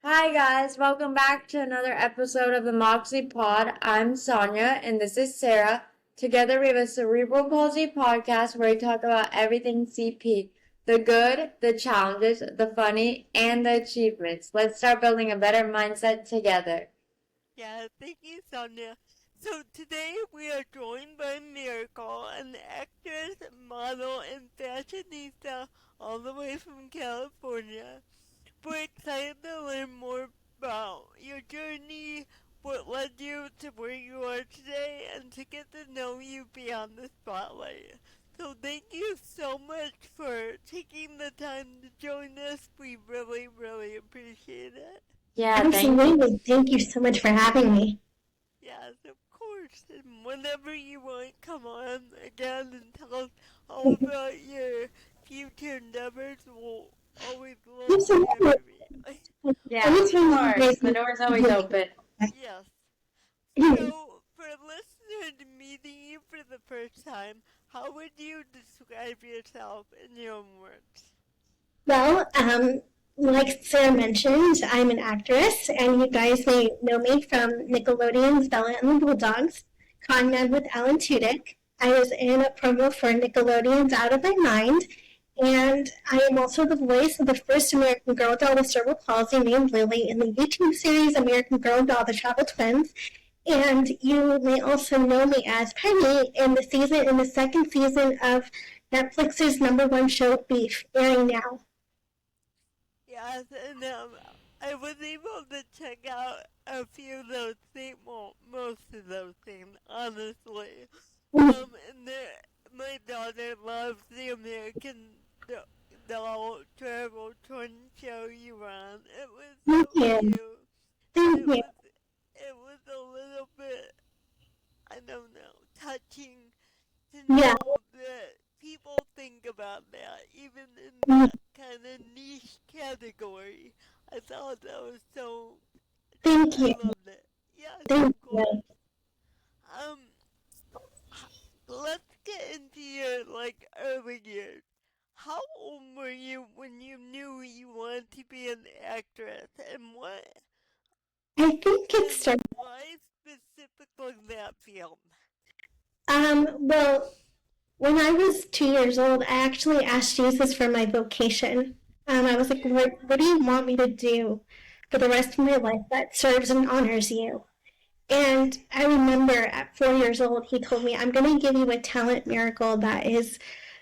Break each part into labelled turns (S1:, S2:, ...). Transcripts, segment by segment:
S1: Hi guys, welcome back to another episode of the MoxiePod. I'm Saaniya and this is Sara. Together we have a cerebral palsy podcast where we talk about everything CP. The good, the challenges, the funny, and the achievements. Let's start building a better mindset together.
S2: Yeah, thank you, Sonia. So today we are joined by Miracle, an actress, model, and fashionista all the way from California. We're excited to learn more about your journey, what led you to where you are today, and to get to know you beyond the spotlight. So thank you so much for taking the time to join us. We really appreciate it.
S1: Yeah, thank you.
S3: Absolutely. Thank you so much for having me.
S2: Yes, of course. And whenever you want, come on again and tell us all about your future endeavors. We'll always love to hear
S3: Absolutely.
S2: from you.
S1: Yeah, of
S3: Anytime you guys
S1: course. The door's always open.
S2: Yes.
S3: need.
S2: So, for listeners meeting you for the first time, how would you describe yourself in your own words?
S3: Well, like Sarah mentioned, I'm an actress, and you guys may know me from Nickelodeon's Bella and the Bulldogs, Con Men with Alan Tudyk. I was in a promo for Nickelodeon's Out of My Mind, and I am also the voice of the first American Girl doll with cerebral palsy named Lily in the YouTube series American Girl Doll: The Travel Twins. And you may also know me as Penny in the second season of Netflix's number one show Beef, airing now.
S2: Yes, and I was able to check out a few of those things, well, most of those things, honestly. And my daughter loves the American Doll Travel Twin show you were on. It was
S3: Thank
S2: so
S3: you.
S2: cute, and
S3: Thank you.
S2: it was a little bit, I don't know, touching to
S3: Yeah.
S2: know that people think about that, even in that kind of niche category. I thought that was so.
S3: Thank
S2: I
S3: you.
S2: loved it. Yes,
S3: Thank
S2: of course.
S3: you.
S2: Um, let's get into your early years. How old were you when you knew you wanted to be an actress, and what
S3: I think it
S2: and
S3: started.
S2: why specifically that field?
S3: Well, when I was 2 years old, I actually asked Jesus for my vocation. I was like, what do you want me to do for the rest of my life that serves and honors you? And I remember at 4 years old, he told me, I'm going to give you a talent miracle that is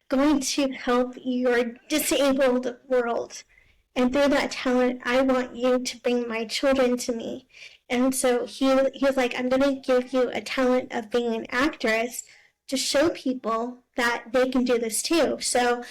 S3: going to help your disabled world. And through that talent, I want you to bring my children to me. And so he was like, I'm going to give you a talent of being an actress to show people that they can do this too. So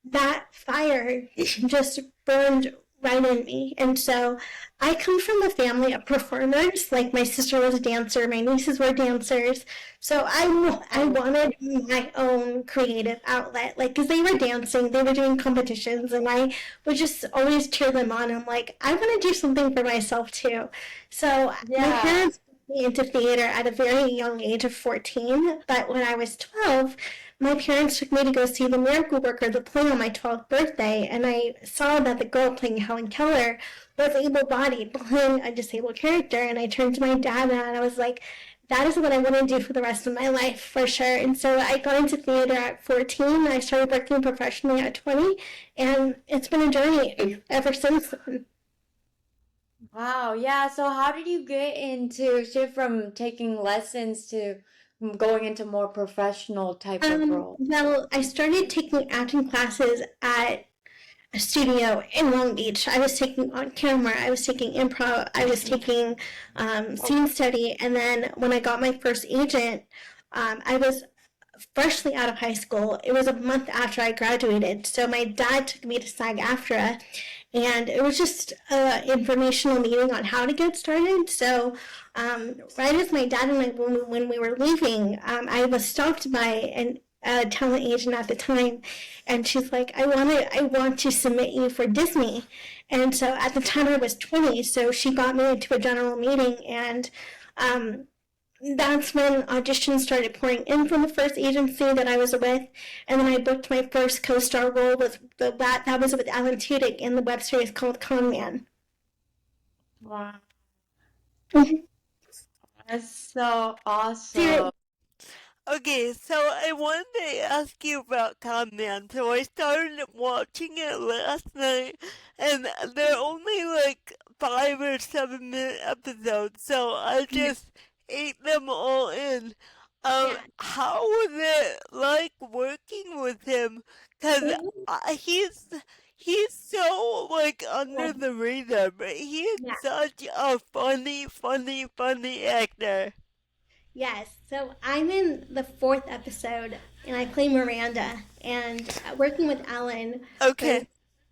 S3: that fire just burned right in me. And so I come from a family of performers. Like my sister was a dancer, my nieces were dancers. So I
S1: Oh,
S3: wanted my own creative outlet. Like, because they were dancing, they were doing competitions, and I would just always cheer them on. I'm like, I want to do something for myself too. So my
S1: yeah.
S3: parents put me into theater at a very young age of 14. But when I was 12, my parents took me to go see The Miracle Worker, the play on my 12th birthday, and I saw that the girl playing Helen Keller was able bodied, playing a disabled character. And I turned to my dad and I was like, that is what I want to do for the rest of my life, for sure. And so I got into theater at 14. I started working professionally at 20, and it's been a journey ever since then.
S1: Wow, yeah. So how did you get into shift from taking lessons to going into more professional type of role?
S3: Well, I started taking acting classes at a studio in Long Beach. I was taking on camera, I was taking improv, I was taking
S1: Oh,
S3: scene study, and then when I got my first agent, I was freshly out of high school. It was a month after I graduated, so my dad took me to SAG-AFTRA, and it was just an informational meeting on how to get started. So, right as my dad and I, when we were leaving, I was stopped by a talent agent at the time, and she's like, I want to submit you for Disney." And so at the time I was 20, so she got me into a general meeting, and um, that's when auditions started pouring in from the first agency that I was with, and then I booked my first co-star role with that was with Alan Tudyk in the web series called Con Man.
S1: Wow.
S3: Mhm.
S1: That's so
S3: Ser-
S1: awesome.
S2: Okay, so I wanted to ask you about Conman. So I started watching it last night, and they're only like 5 or 7 minute episodes, so I
S3: yeah,
S2: just ate them all in.
S3: yeah.
S2: How was it like working with him? Cause
S3: It was,
S2: he's so like under the radar, but he is
S3: yeah.
S2: such a funny actor.
S3: Yes, so I'm in the fourth episode, and I play Miranda. And working with Alan was
S2: Okay.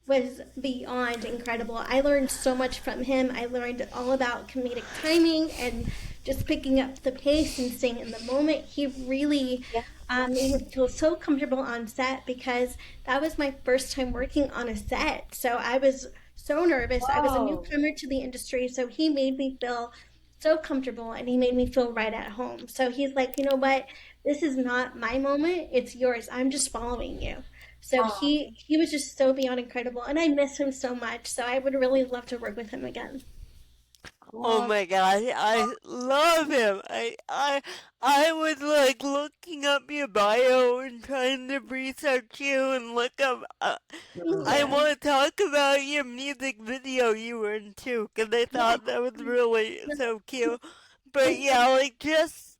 S3: was beyond incredible. I learned so much from him. I learned all about comedic timing and just picking up the pace and staying in the moment. He really
S1: Yeah.
S3: made me feel so comfortable on set because that was my first time working on a set. So I was so nervous. I was a
S1: Whoa.
S3: newcomer to the industry, so he made me feel so comfortable and he made me feel right at home. So he's like, you know what? This is not my moment. It's yours. I'm just following you. So
S1: Oh,
S3: he was just so beyond incredible, and I miss him so much. So I would really love to work with him again.
S2: Oh
S1: well,
S2: my god, I love him. I was like looking up your bio and trying to research you and look up.
S3: Thank
S2: I
S3: you.
S2: want to talk about your music video you were in too, because I
S3: Yeah,
S2: thought that was really
S3: no,
S2: so cute. But
S3: it,
S2: yeah, like just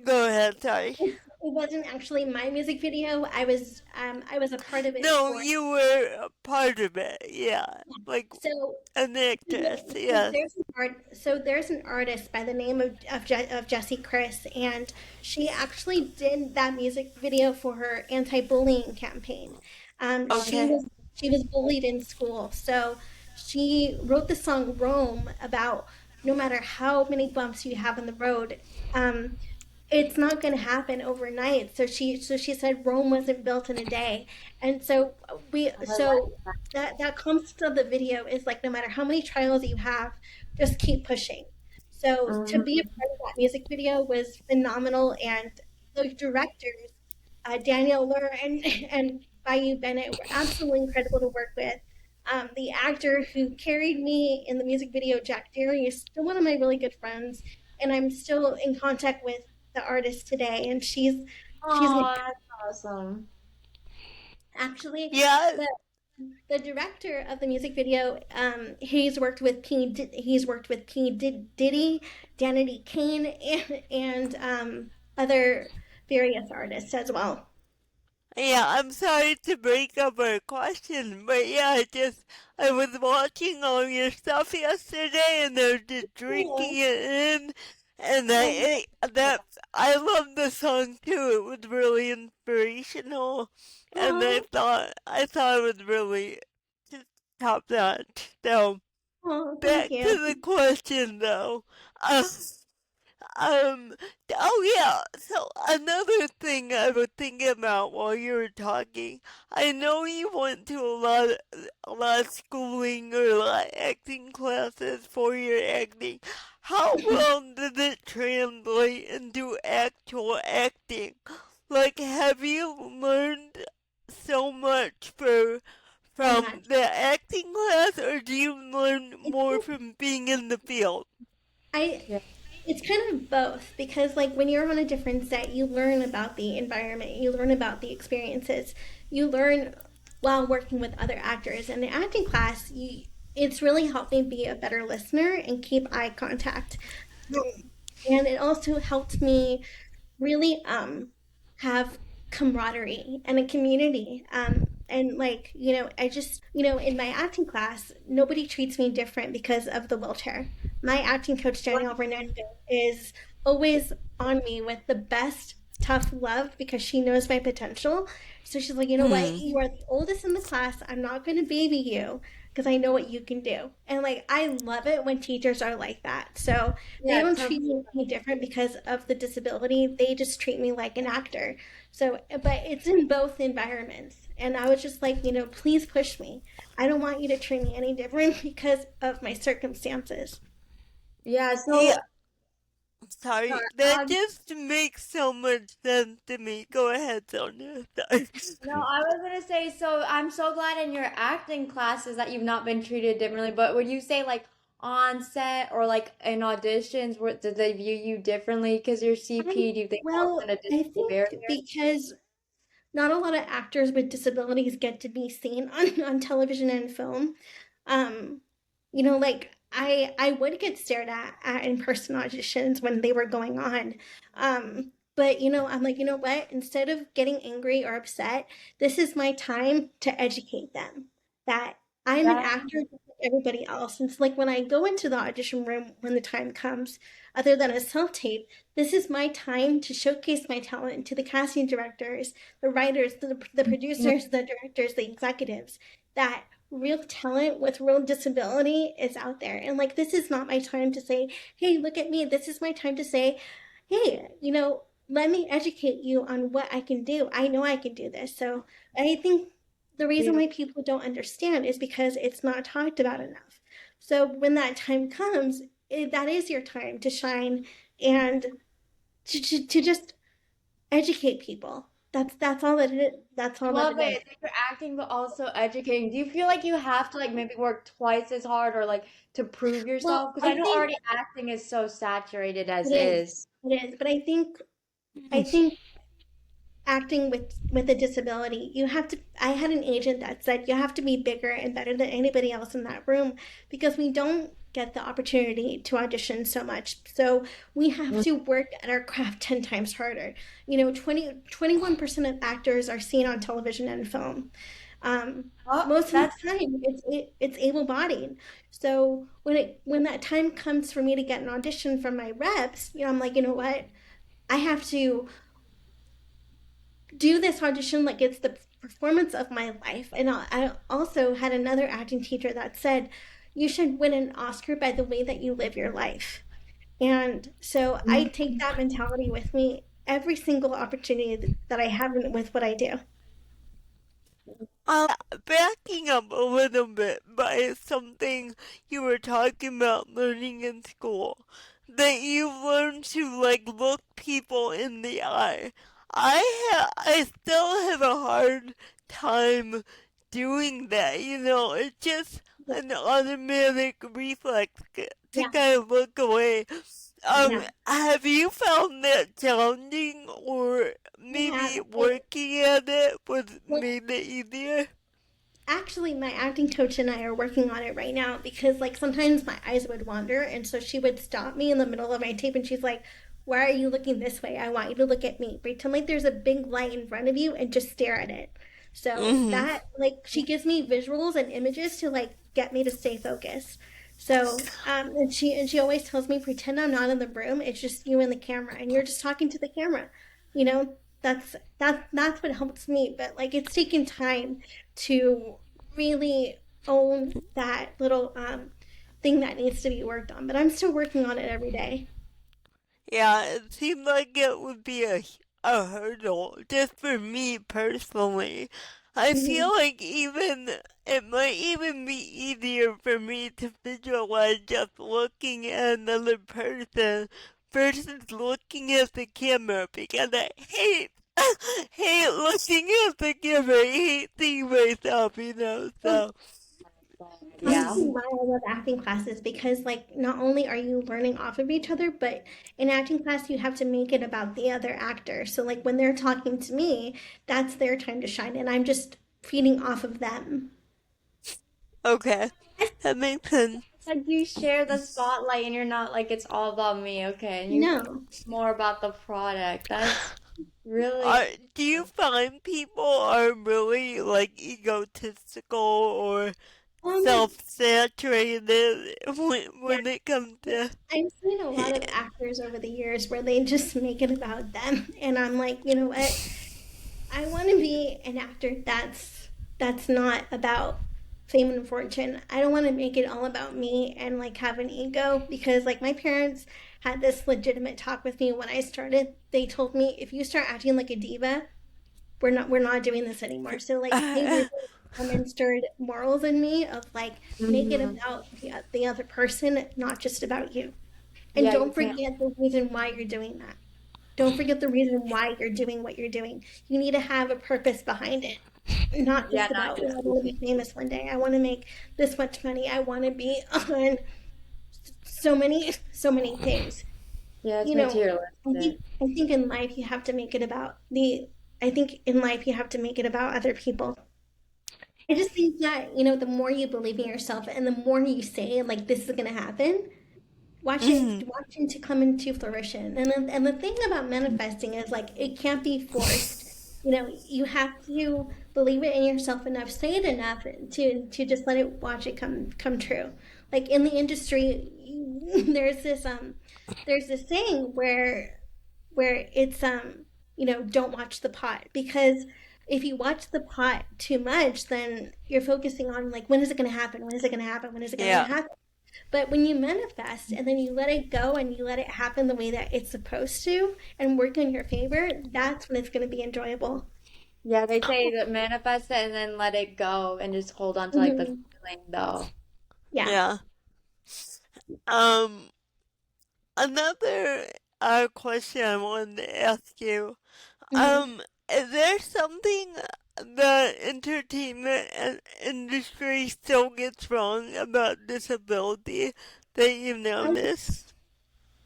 S2: go ahead. Sorry.
S3: it wasn't actually my music video. I was a part of it
S2: No,
S3: for.
S2: you were a part of it. Yeah, like
S3: So
S2: an actress.
S3: So
S2: Yes.
S3: there's an artist by the name of Jessie Chris, and she actually did that music video for her anti-bullying campaign.
S2: Okay.
S3: She was bullied in school, so she wrote the song "Rome" about no matter how many bumps you have in the road, um, it's not going to happen overnight. So she said Rome wasn't built in a day, and
S1: I like
S3: so that concept of the video is like no matter how many trials you have, just keep pushing. So to be a
S1: that.
S3: part of that music video was phenomenal, and the directors, Daniel Lur and Bayou Bennett, were absolutely incredible to work with. The actor who carried me in the music video, Jack Derry, is still one of my really good friends, and I'm still in contact with the artist today, and she's
S1: Oh, that's awesome.
S3: actually
S2: Yeah.
S3: the the director of the music video. He's worked with Diddy, Danity Kane, and other various artists as well.
S2: Yeah, I'm sorry to break up our question, but yeah, I was watching all your stuff yesterday and they're just drinking
S3: Oh,
S2: it in, and
S3: oh,
S2: I love the song too. It was really inspirational, and
S3: oh,
S2: I thought it was really just top notch. So,
S3: oh, thank
S2: back
S3: you.
S2: to the question though. Um, um, oh yeah, so another thing I was thinking about while you were talking, I know you went to a lot of schooling or a lot of acting classes for your acting. How well did it translate into actual acting? Like, have you learned so much
S3: So
S2: from
S3: much.
S2: the acting class, or do you learn
S3: It's
S2: more from being in the field?
S3: I
S1: Yeah.
S3: It's kind of both because, like, when you're on a different set, you learn about the environment, you learn about the experiences, you learn while working with other actors. And the acting class, it's really helped me be a better listener and keep eye contact. And it also helped me really have camaraderie and a community. And like, in my acting class, nobody treats me different because of the wheelchair. My acting coach, Danielle Fernando, is always on me with the best tough love because she knows my potential. So she's like, you know what?
S2: Hmm.
S3: You are the oldest in the class. I'm not going to baby you because I know what you can do. And like, I love it when teachers are like that. So they
S1: Yeah,
S3: don't treat
S1: totally.
S3: me any different because of the disability. They just treat me like an actor. So, but it's in both environments. And I was just like, please push me. I don't want you to treat me any different because of my circumstances.
S1: Yeah,
S2: Yeah,
S1: so sorry,
S2: sorry. That
S1: um
S2: just makes so much sense to me. Go ahead, Sonia. Sorry.
S1: no, I was gonna say, so I'm so glad in your acting classes that you've not been treated differently, but would you say like on set or like in auditions? Where did they view you differently because you're CP? Do you think that was
S3: Well,
S1: an
S3: I
S1: additional
S3: think
S1: barrier?
S3: because not a lot of actors with disabilities get to be seen on television and film. Um, like I would get stared at in person auditions when they were going on. But I'm like, you know what? Instead of getting angry or upset, this is my time to educate them that I'm an
S1: Yeah.
S3: actor just like everybody else. And it's like when I go into the audition room when the time comes, other than a self tape, this is my time to showcase my talent to the casting directors, the writers, the producers, the directors, the executives, that real talent with real disability is out there. And like, this is not my time to say, hey, look at me. This is my time to say, hey, let me educate you on what I can do. I know I can do this. So I think the reason
S1: Yeah.
S3: why people don't understand is because it's not talked about enough. So when that time comes, that is your time to shine and to just educate people. That's all that it is. That's
S1: I
S3: all that
S1: love
S3: it is.
S1: it. You're acting but also educating. Do you feel like you have to like maybe work twice as hard or like to prove
S3: Well,
S1: yourself? Because I
S3: I
S1: know
S3: think
S1: already acting is so saturated as
S3: it is.
S1: is.
S3: It is. But I think acting with a disability, you have to I had an agent that said you have to be bigger and better than anybody else in that room because we don't get the opportunity to audition so much. So we have to work at our craft 10 times harder. 21% of actors are seen on television and film. Um,
S1: Oh,
S3: Most of the
S1: that's
S3: time it's able-bodied. So when that time comes for me to get an audition from my reps, I'm like, you know what? I have to do this audition like it's the performance of my life. And I also had another acting teacher that said, you should win an Oscar by the way that you live your life. And so I take that mentality with me every single opportunity that I have with what I do.
S2: Backing up a little bit by something you were talking about learning in school, that you learn to like look people in the eye. I still have a hard time doing that. It's just an automatic reflex to
S3: Yeah,
S2: kind of look away.
S3: yeah,
S2: Have you found that challenging, or
S3: I
S2: maybe
S3: have.
S2: working at it was
S3: Well,
S2: made it easier?
S3: actually, my acting coach and I are working on it right now because, like, sometimes my eyes would wander, and so she would stop me in the middle of my tape, and she's like, "Why are you looking this way? I want you to look at me. Pretend like there's a big light in front of you, and just stare at it." So
S2: Hmm.
S3: that, like, she gives me visuals and images to like get me to stay focused. So, and she always tells me, pretend I'm not in the room. It's just you and the camera, and you're just talking to the camera. You know, that's what helps me. But like, it's taken time to really own that little thing that needs to be worked on. But I'm still working on it every day.
S2: Yeah, it seemed like it would be a hurdle just for me personally. I feel
S3: Mhm.
S2: like even it might even be easier for me to visualize just looking at another person versus looking at the camera because I hate hate looking at the camera. I hate seeing myself.
S3: Well,
S2: So
S1: yeah.
S3: honestly, why I love acting classes because, like, not only are you learning off of each other, but in acting class, you have to make it about the other actor. So, like, when they're talking to me, that's their time to shine, and I'm just feeding off of them.
S2: okay, that makes sense.
S1: Like you share the spotlight and you're not like it's all about me, okay? And you
S3: No.
S1: more about the product. That's really
S2: Are, do you find people are really like egotistical or
S3: Um,
S2: self-saturated
S3: yeah,
S2: when it comes to
S3: I've seen a lot of actors over the years where they just make it about them, and I'm like, you know what? I want to be an actor that's not about fame and fortune. I don't want to make it all about me and like have an ego because like my parents had this legitimate talk with me when I started. They told me if you start acting like a diva, we're not doing this anymore. So like they really instilled morals in me of like make it
S1: hmm.
S3: about the other person, not just about you. And
S1: Yeah, you
S3: don't
S1: can't.
S3: forget the reason why you're doing that. Don't forget the reason why you're doing what you're doing. You need to have a purpose behind it. Not
S1: Yeah,
S3: just
S1: not
S3: about,
S1: just
S3: I want to be famous one day. I want to make this much money. I want to be on so many things.
S1: Yeah, it's
S3: You know,
S1: materialistic.
S3: I think in life you have to make it about the I think in life you have to make it about other people. I just think that, the more you believe in yourself and the more you say like this is gonna happen,
S2: Mm-hmm.
S3: watching to come into fruition. And the thing about manifesting is like it can't be forced. You have to believe it in yourself enough, say it enough to just let it watch it come true. Like in the industry, there's this saying where it's don't watch the pot, because if you watch the pot too much, then you're focusing on like when is it going to happen? When is it going to happen? When is it going to
S2: Yeah.
S3: happen? But when you manifest and then you let it go and you let it happen the way that it's supposed to and work in your favor, that's when it's going to be enjoyable.
S1: Yeah, they say that manifest it and then let it go and just hold on to like the
S3: Hmm.
S1: feeling though.
S3: Yeah.
S2: Yeah. Um, Another question I wanted to ask you.
S3: Hmm.
S2: Is there something the entertainment industry still gets wrong about disability that you
S3: I,
S2: notice?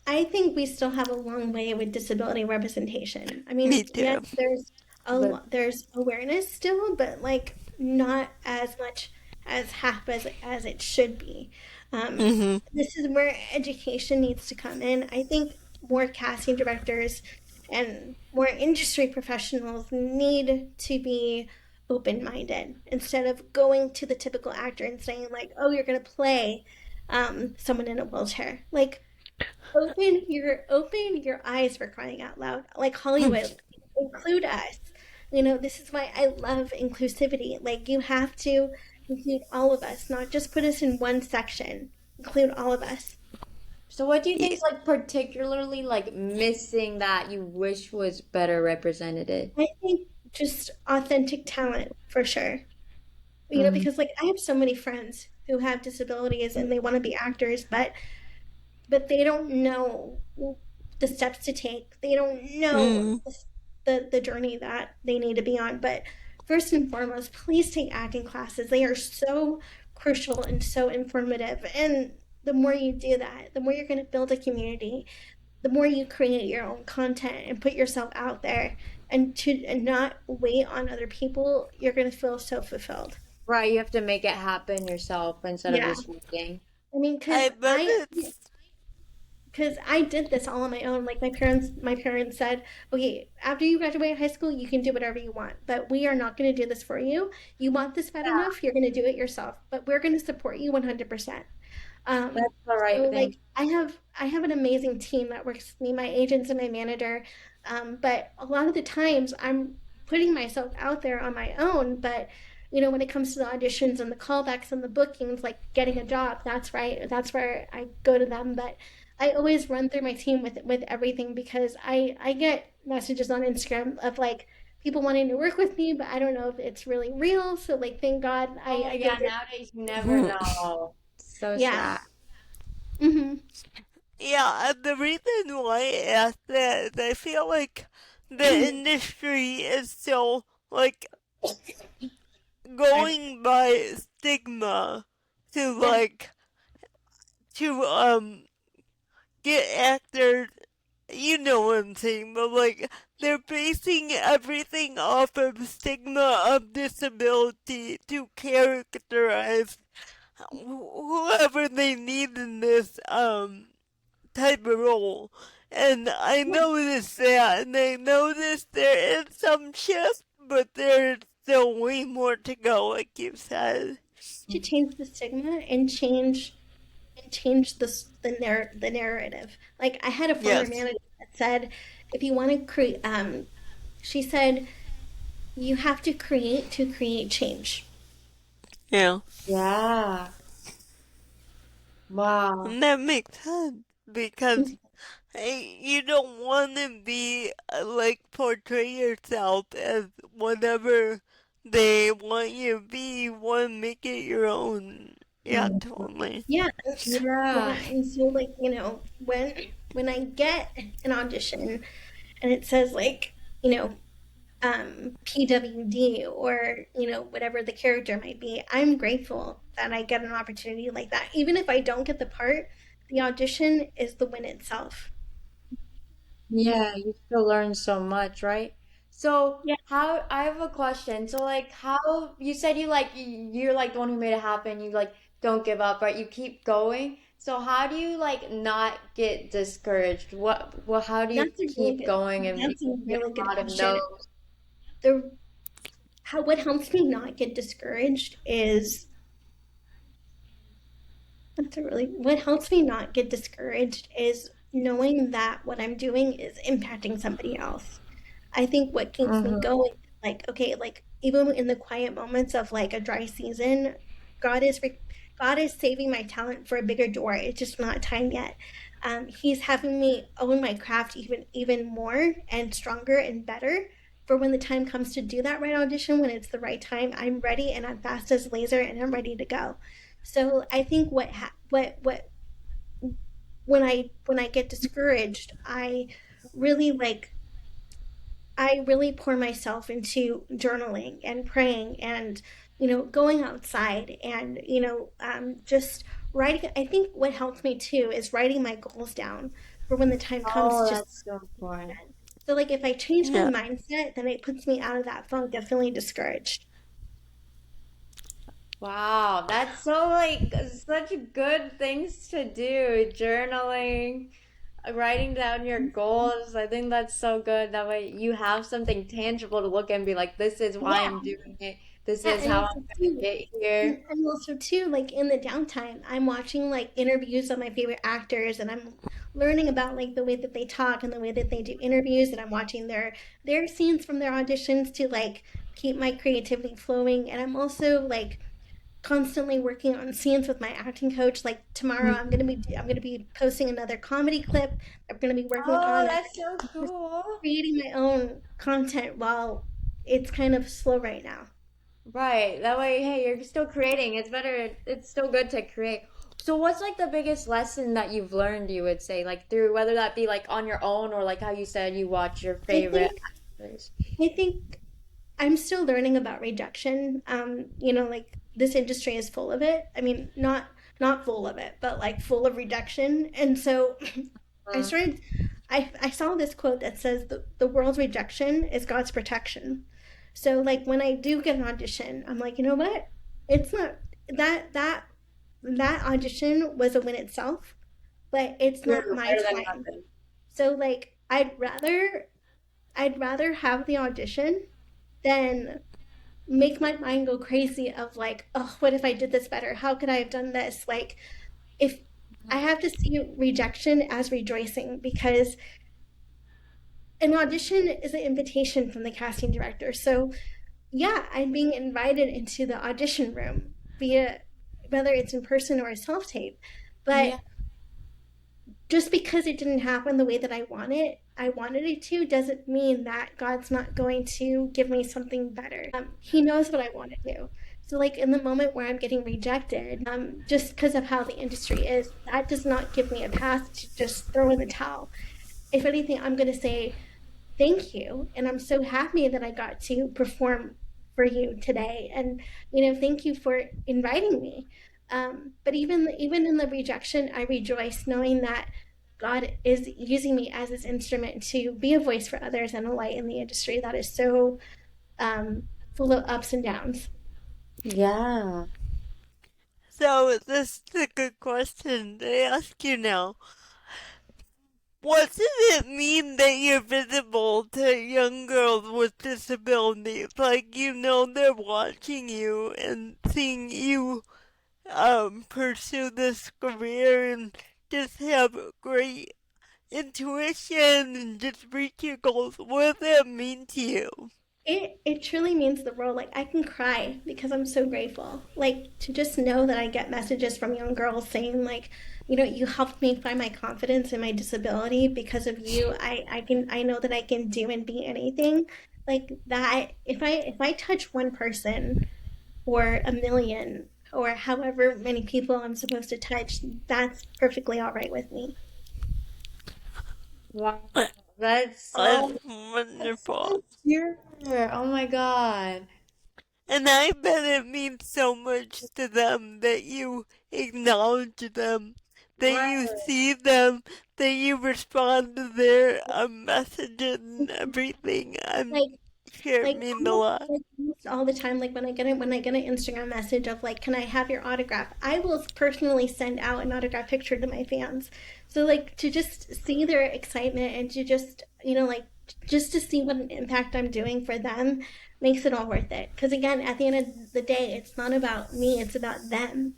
S3: I think we still have a long way with disability representation. I
S2: Me
S3: mean, yes,
S2: too.
S1: But
S3: there's awareness still, but like not as much as half as it should be.
S2: Mm-hmm.
S3: This is where education needs to come in. I think more casting directors and more industry professionals need to be open-minded instead of going to the typical actor and saying like, "Oh, you're going to play someone in a wheelchair." Like open your eyes, for crying out loud. Like Hollywood, include us. This is why I love inclusivity. Like you have to include all of us, not just put us in one section. Include all of us.
S1: so what do you
S2: Yeah.
S1: think's like particularly like missing that you wish was better represented?
S3: I think just authentic talent for sure.
S1: Mm.
S3: Because like I have so many friends who have disabilities and they want to be actors, but they don't know the steps to take. They don't know
S2: Mm.
S3: the journey that they need to be on. But first and foremost, please take acting classes. They are so crucial and so informative. And the more you do that, the more you're going to build a community, the more you create your own content and put yourself out there and not wait on other people, you're going to feel so fulfilled.
S1: Right, you have to make it happen yourself instead of
S3: Yeah.
S1: just waiting.
S3: I mean,
S2: I bet it's.
S3: because I did this all on my own. Like my parents said, okay, after you graduate high school, you can do whatever you want, but we are not going to do this for you. You want this bad enough, you're going to do it yourself, but we're going to support you 100%.
S1: That's
S3: Um,
S1: the
S3: so
S1: right thing.
S3: like I have an amazing team that works with me, my agents and my manager. But a lot of the times I'm putting myself out there on my own. But when it comes to the auditions and the callbacks and the bookings, like getting a job, that's right. That's where I go to them. But I always run through my team with everything because I get messages on Instagram of like people wanting to work with me, but I don't know if it's really real. So like thank God
S1: Oh
S3: I
S1: yeah,
S3: get it.
S1: nowadays you never know. So
S3: Yeah.
S1: sad.
S3: Hmm.
S2: Yeah, the reason why I asked that is I feel like the industry is still, like, going by stigma to,
S3: Yeah.
S2: like, to, get actors, you know what I'm saying, but, like, they're basing everything off of stigma of disability to characterize whoever they need in this, type of role. And I noticed that, and I noticed there is some shift, but there's still way more to go, like you said.
S3: To change the stigma and change the narrative. Like I had a former
S2: Yes.
S3: manager that said, if you want to create, she said you have to create to create change.
S2: Yeah.
S1: Yeah. Wow.
S2: And that makes sense because hey, you don't want to be like portray yourself as whatever they want you to be. You want to make it your own. Yeah,
S1: Mhm.
S2: totally.
S3: Yeah, yeah,
S1: Yeah.
S3: and so like when I get an audition and it says like PWD or whatever the character might be, I'm grateful that I get an opportunity like that, even if I don't get the part. the audition is the win itself.
S1: Yeah, you still learn so much, right? So
S3: Yeah,
S1: how I have a question. So like how you said you like you're like the one who made it happen. You like don't give up, right? You keep going. So how do you like not get discouraged? What how do you keep going and
S3: that's a
S1: get
S3: really
S1: a
S3: good
S1: lot of
S3: question.
S1: no's?
S3: The how what helps me not get discouraged is That's a really what helps me not get discouraged is knowing that what I'm doing is impacting somebody else. I think what keeps me
S1: Mm-hmm.
S3: going, like, okay, like even in the quiet moments of like a dry season, God is re- God is saving my talent for a bigger door. It's just not time yet. He's having me own my craft even more and stronger and better for when the time comes to do that right audition. When it's the right time, I'm ready and I'm fast as laser and I'm ready to go. So I think what when I get discouraged, really like I really pour myself into journaling and praying and going outside and just writing. I think what helps me too is writing my goals down for when the time comes.
S1: Oh,
S3: Just
S1: that's so important.
S3: so like if I change my
S2: Yeah.
S3: mindset, then it puts me out of that funk of feeling discouraged.
S1: Wow, that's so like such good things to do. Journaling, writing down your goals. I think that's so good. That way you have something tangible to look at and be like, this is why
S3: Yeah,
S1: I'm doing it. This
S3: yeah,
S1: is how I'm gonna get here.
S3: and also too, like in the downtime, I'm watching like interviews of my favorite actors, and I'm learning about like the way that they talk and the way that they do interviews, and I'm watching their scenes from their auditions to like keep my creativity flowing. And I'm also like constantly working on scenes with my acting coach. Like tomorrow, I'm gonna be posting another comedy clip. I'm gonna be working
S1: Oh,
S3: on
S1: that's so
S3: just
S1: cool.
S3: creating my own content while it's kind of slow right now.
S1: Right. That way, hey, you're still creating. It's better, it's still good to create. So what's like the biggest lesson that you've learned, you would say, like through whether that be like on your own or like how you said you watch your
S3: I
S1: favorite
S3: think
S1: actors?
S3: I think I'm still learning about rejection. Like this industry is full of it. I mean, not full of it, but like full of rejection. And so I
S1: Mm.
S3: started I saw this quote that says the world's rejection is God's protection. So like when I do get an audition, I'm like, you know what? It's not that that that audition was a win itself, but it's not
S1: True,
S3: my
S1: better than
S3: time.
S1: nothing.
S3: So like I'd rather have the audition than make my mind go crazy of like, oh, what if I did this better? How could I have done this? Like, if I have to see rejection as rejoicing because an audition is an invitation from the casting director. So, yeah, I'm being invited into the audition room via whether it's in person or a self tape.
S1: Yeah.
S3: But just because it didn't happen the way that I wanted it to, doesn't mean that God's not going to give me something better. He knows what I want to do. So, like in the moment where I'm getting rejected, just because of how the industry is, that does not give me a path to just throw in the towel. If anything, I'm going to say thank you, and I'm so happy that I got to perform for you today, and thank you for inviting me. But even in the rejection, I rejoice knowing that God is using me as His instrument to be a voice for others and a light in the industry that is so full of ups and downs.
S1: Yeah.
S2: So this is a good question to ask you now. What does it mean that you're visible to young girls with disabilities? Like you know they're watching you and seeing you pursue this career and just have great intuition and just reach your goals. What does that mean to you?
S3: It truly means the world. Like I can cry because I'm so grateful. Like to just know that I get messages from young girls saying like, you helped me find my confidence in my disability because of you. I know that I can do and be anything. Like that if I touch one person or a million or however many people I'm supposed to touch, that's perfectly all right with me.
S1: Wow. That's
S2: That's
S1: so that's
S2: wonderful.
S1: so pure. Oh my God.
S2: And I bet it means so much to them that you acknowledge them that
S1: Right.
S2: you see them, that you respond to their messages and everything.
S3: Like
S2: Sure, it
S3: like
S2: means a
S3: almost
S2: lot.
S3: like almost all the time, like when I get an Instagram message of like, can I have your autograph, I will personally send out an autograph picture to my fans. So like to just see their excitement and to just like just to see what an impact I'm doing for them makes it all worth it, because again, at the end of the day, it's not about me, it's about them.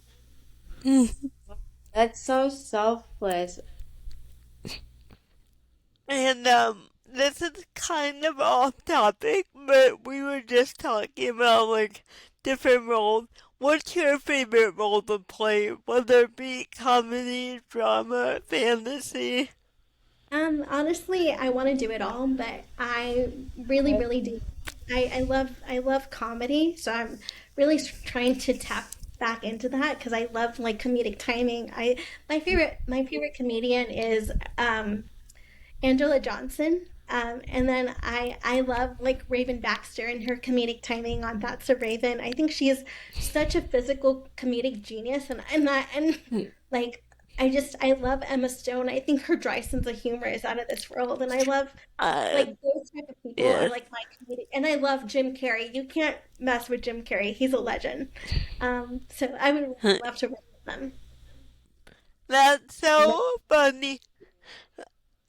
S1: That's so selfless.
S2: And this is kind of off topic, but we were just talking about like different roles. What's your favorite role to play? Whether it be comedy, drama, fantasy?
S3: Honestly, I want to do it all, but I really,
S1: Right.
S3: really do. I love comedy, so I'm really trying to tap back into that because I love like comedic timing. I my favorite comedian is Angela Johnson. And then I love like Raven Baxter and her comedic timing on That's a Raven. I think she is such a physical comedic genius, and like I love Emma Stone. I think her dry sense of humor is out of this world, and I love
S2: Uh,
S3: like those type of people are
S2: yes.
S3: like my comedic. And I love Jim Carrey. You can't mess with Jim Carrey. He's a legend. So I would really love to work with them.
S2: That's so funny.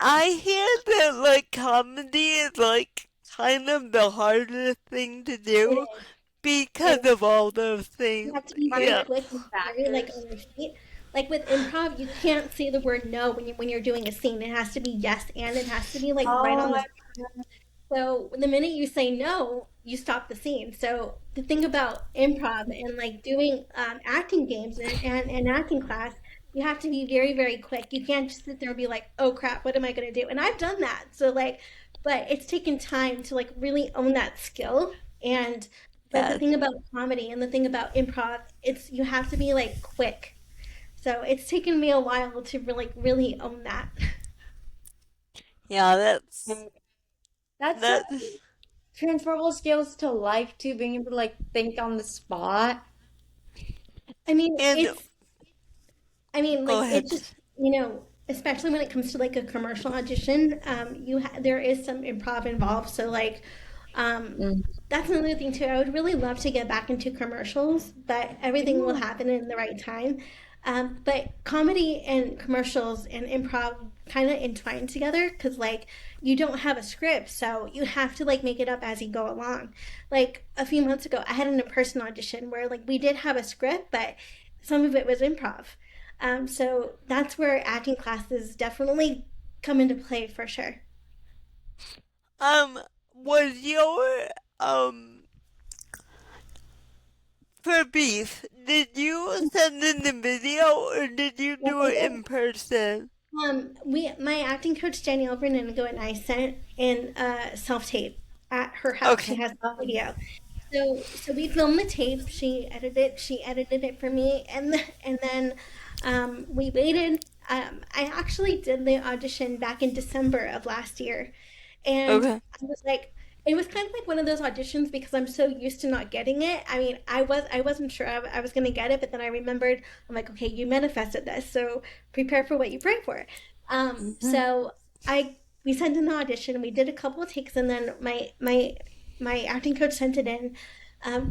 S2: I hear that like comedy is like kind of the hardest thing to
S3: It
S2: do
S3: is.
S2: because
S3: It
S2: of all those
S3: You
S2: things.
S3: have to be very
S2: Yeah.
S1: Right.
S3: quick and very like
S1: Factors.
S3: on your feet. Like with improv, you can't say the word no when you're doing a scene. It has to be yes, and it has to be like right
S1: Oh
S3: on the.
S1: my God.
S3: So the minute you say no, you stop the scene. So the thing about improv and like doing acting games and acting class, you have to be very, very quick. You can't just sit there and be like, oh crap, what am I going to do? And I've done that. So like, but it's taken time to like really own that skill. And but the
S2: Yes.
S3: thing about comedy and the thing about improv, it's you have to be like quick. So it's taken me a while to really own that.
S2: Yeah, that's
S1: And that's so
S2: that's
S1: transferable skills to life too, being able to like think on the spot.
S3: I mean,
S2: and go
S3: like it
S2: ahead.
S3: just, especially when it comes to like a commercial audition, there is some improv involved. So like, um,
S1: Mm.
S3: that's another thing too. I would really love to get back into commercials, but everything will
S1: Yeah.
S3: happen in the right time. But comedy and commercials and improv kind of entwine together because like you don't have a script, so you have to like make it up as you go along. Like a few months ago, I had an in-person audition where like we did have a script, but some of it was improv. So that's where acting classes definitely come into play for sure.
S2: Um, was your um for beef? Did you send in the video or did you
S3: Yes,
S2: do
S3: I
S2: it
S3: did.
S2: in person?
S3: My acting coach Danielle Berninigo and I sent in a self tape at her house. She
S2: Okay.
S3: has a
S1: Um,
S3: studio. So we filmed the tape. She edited it for me, and then we waited. I actually did the audition back in December of last year, and
S2: Okay.
S3: I was like, it was kind of like one of those auditions because I'm so used to not getting it. I mean, I wasn't sure I was gonna get it, but then I remembered. I'm like, okay, you manifested this, so prepare for what you pray for.
S2: Mhm.
S3: So I we sent in the audition. We did a couple of takes, and then my acting coach sent it in.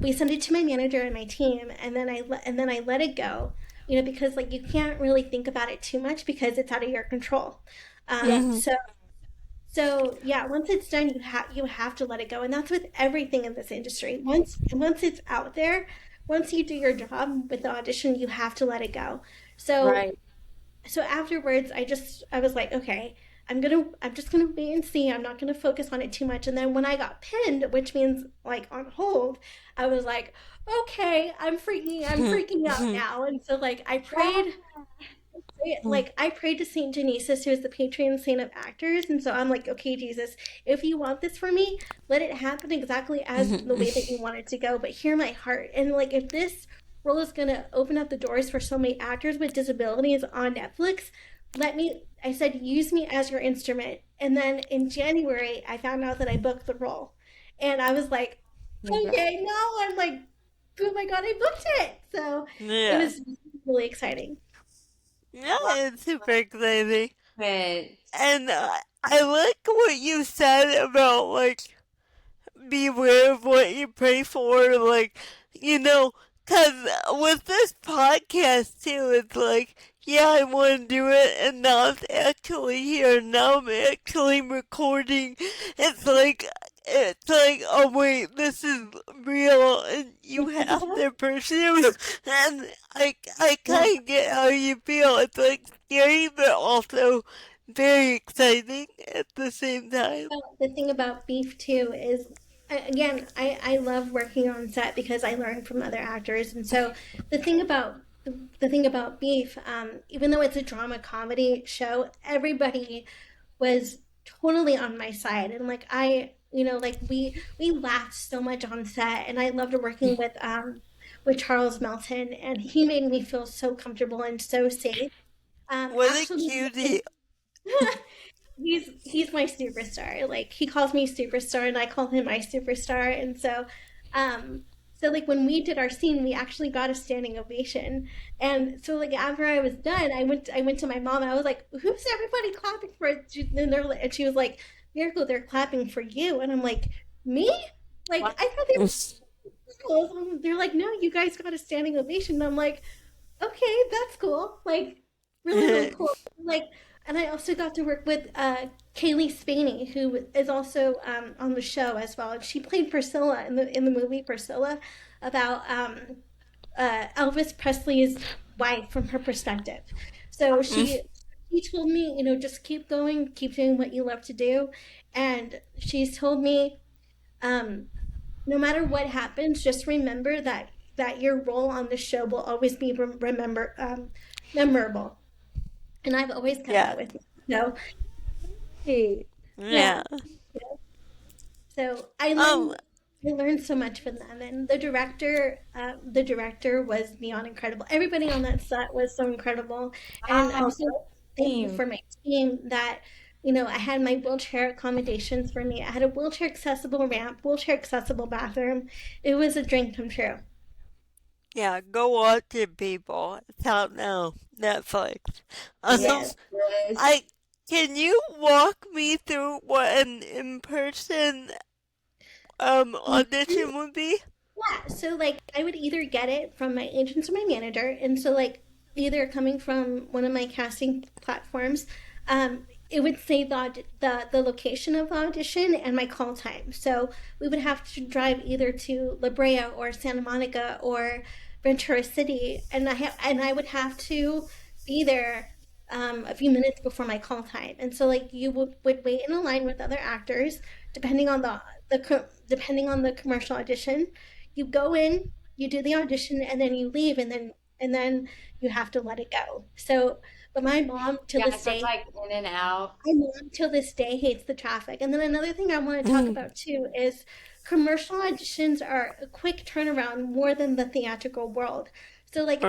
S3: We sent it to my manager and my team, and then I let it go. Because like you can't really think about it too much because it's out of your control.
S1: yeah.
S2: Mhm.
S3: So yeah, once it's done, you have to let it go, and that's with everything in this industry. Once it's out there, once you do your job with the audition, you have to let it go. So
S1: Right.
S3: so afterwards I was like, okay, I'm just gonna wait and see. I'm not gonna focus on it too much. And then when I got pinned, which means like on hold, I was like, okay, I'm freaking out now. And so like I prayed to Saint Genesis, who is the patron saint of actors, and so I'm like, okay, Jesus, if you want this for me, let it happen exactly as the way that you want it to go. But hear my heart, and like if this role is gonna open up the doors for so many actors with disabilities on Netflix, let me. I said, use me as your instrument. And then in January, I found out that I booked the role, and I was like,
S1: Oh my God.
S3: okay, now I'm like, oh my God, I booked it. So it
S2: Yeah.
S3: was really exciting.
S2: Yeah, it's super exciting.
S1: But
S2: And I like what you said about, like, beware of what you pray for, like, you know, because with this podcast too, it's like, yeah, I want to do it, and now it's actually here. Now I'm actually recording. It's like, oh wait, this is real, and you have to pursue. And I kind of get how you feel. It's like scary, but also very exciting at the same time.
S3: Well, the thing about Beef too is, again, I love working on set because I learn from other actors, and so the thing about the thing about Beef, even though it's a drama comedy show, everybody was totally on my side, and like like we laughed so much on set, and I loved working with Charles Melton, and he made me feel so comfortable and so safe.
S2: What a
S3: Actually,
S2: cutie.
S3: he's my superstar. Like he calls me superstar and I call him my superstar. And um so like when we did our scene, we actually got a standing ovation. And so like after I was done, I went to my mom and I was like, "Who's everybody clapping for?" And she was like, "Miracle, they're clapping for you." And I'm like, "Me? Like
S1: what?
S3: I thought they were cool." They're like, "No, you guys got a standing ovation." And I'm like, "Okay, that's cool." Like really cool. Like, and I also got to work with Kaylee Spaney, who is also on the show as well. And she played Priscilla in the movie Priscilla, about Elvis Presley's wife from her perspective. So she told me, just keep going, keep doing what you love to do, and she's told me, um, no matter what happens, just remember that your role on the show will always be memorable. And I've always kept
S2: Yeah,
S3: that with me. So
S1: Hey,
S3: yeah,
S2: yeah.
S3: so
S2: Um,
S3: I learned so much from them, and the director was beyond incredible. Everybody on that set was so incredible, and I'm
S1: wow,
S3: so thankful
S1: team.
S3: for my team that I had my wheelchair accommodations for me. I had a wheelchair accessible ramp, wheelchair accessible bathroom. It was a dream come true.
S2: yeah, go watch it, people. It's out now. Netflix. Um,
S3: Yes.
S1: Yes, yes.
S2: I can you walk me through what an in-person audition would be?
S3: Yeah, so like I would either get it from my agents or my manager, and so like either coming from one of my casting platforms, it would say the location of the audition and my call time. So we would have to drive either to La Brea or Santa Monica or Ventura City, and I would have to be there a few minutes before my call time. And so like you would wait in a line with other actors, depending on depending on the commercial audition. You go in, you do the audition, and then you leave, and then you have to let it go. So, but my mom to
S1: Yeah,
S3: this
S1: so it's
S3: day,
S1: like in and out.
S3: my mom till this day hates the traffic. And then another thing I want to talk about too is commercial auditions are a quick turnaround more than the theatrical world. So like
S2: Uh,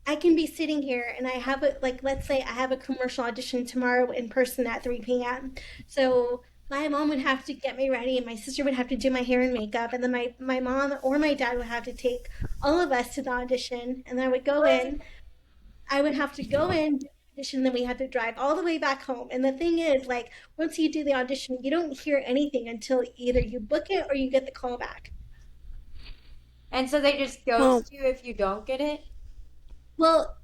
S3: I can be sitting here and I have a, like, let's say I have a commercial audition tomorrow in person at 3 p.m. So my mom would have to get me ready and my sister would have to do my hair and makeup. And then my mom or my dad would have to take all of us to the audition. And I would have to go in, do the audition, then we had to drive all the way back home. And the thing is, like, once you do the audition, you don't hear anything until either you book it or you get the call back.
S1: And so they just
S2: well,
S1: ghost you if you don't get it.
S3: Well,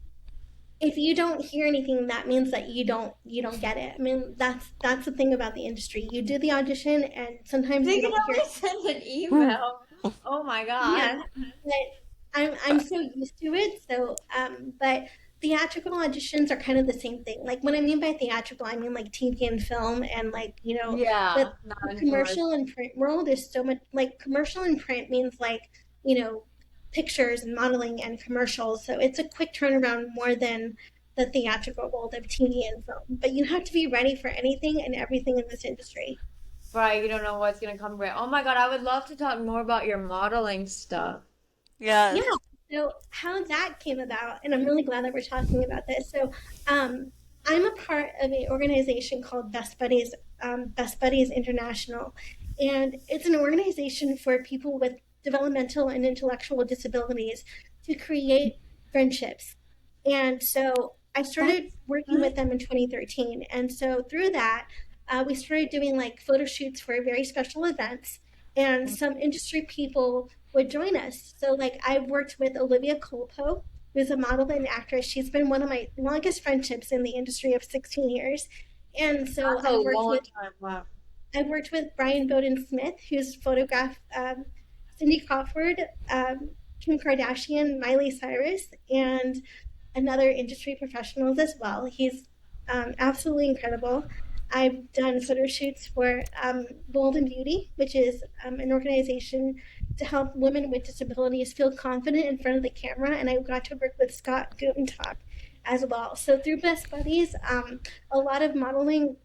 S3: if you don't hear anything, that means that you don't get it. I mean, that's the thing about the industry. You do the audition, and sometimes
S1: They
S3: you
S1: can
S3: don't hear.
S1: only send an email. Oh my God.
S3: Yeah, but I'm so used to it. So, but theatrical auditions are kind of the same thing. Like what I mean by theatrical, I mean like TV and film, and like
S1: Yeah,
S3: but
S1: not
S3: the
S1: in commercial.
S3: commercial and print world is so much like commercial and print means like you know pictures and modeling and commercials. So it's a quick turnaround more than the theatrical world of TV and film. But you have to be ready for anything and everything in this industry.
S1: Right, you don't know what's gonna come right. Oh my God, I would love to talk more about your modeling stuff.
S3: Yeah.
S2: yes.
S3: So how that came about, and I'm really glad that we're talking about this. So I'm a part of an organization called Best Buddies International, and it's an organization for people with developmental and intellectual disabilities to create friendships And so I
S1: That's
S3: started working
S1: nice.
S3: with them in 2013. And so through that, we started doing like photo shoots for very special events, and some industry people would join us. So, like, I've worked with Olivia Colpo, who's a model and actress. She's been one of my longest friendships in the industry of 16 years. And so
S1: That's a long time. Wow.
S3: I've worked with Brian Bowden Smith, who's photographed Cindy Crawford, Kim Kardashian, Miley Cyrus, and another industry professionals as well. He's absolutely incredible. I've done photo shoots for Bold and Beauty, which is an organization to help women with disabilities feel confident in front of the camera, and I got to work with Scott Gutentag as well. So through Best Buddies, a lot of modeling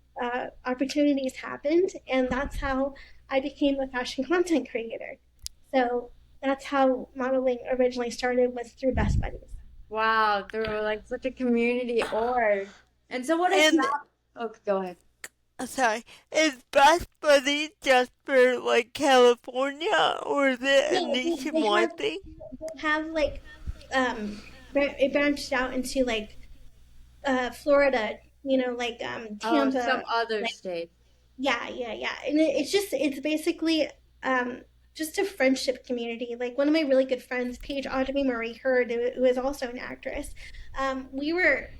S3: opportunities happened, and that's how I became a fashion content creator. So that's how modeling originally started, was through Best Buddies.
S1: Wow, through like such a community org. And so what is
S2: And
S1: that? Okay, go ahead.
S2: sorry, is Best Buddy just for like California, or is it a
S3: No,
S2: nationwide thing?
S3: they have like it branched out into like Florida, like
S1: Oh, some
S3: Tampa,
S1: other
S3: like
S1: state.
S3: yeah. And it's basically um just a friendship community. Like one of my really good friends, Paige Audrey Marie Hurd, who is also an actress, we were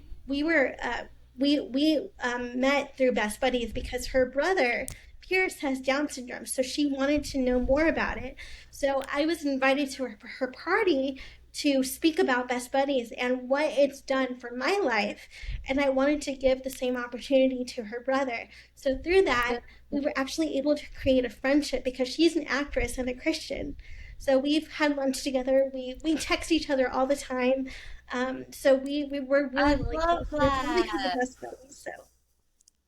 S3: met through Best Buddies because her brother Pierce has Down syndrome, so she wanted to know more about it. So I was invited to her party to speak about Best Buddies and what it's done for my life, and I wanted to give the same opportunity to her brother. So through that, we were actually able to create a friendship because she's an actress and a Christian. So we've had lunch together. We text each other all the time. So we were
S1: I
S3: really
S1: love
S3: close. We're probably the
S1: that.
S3: best friends. So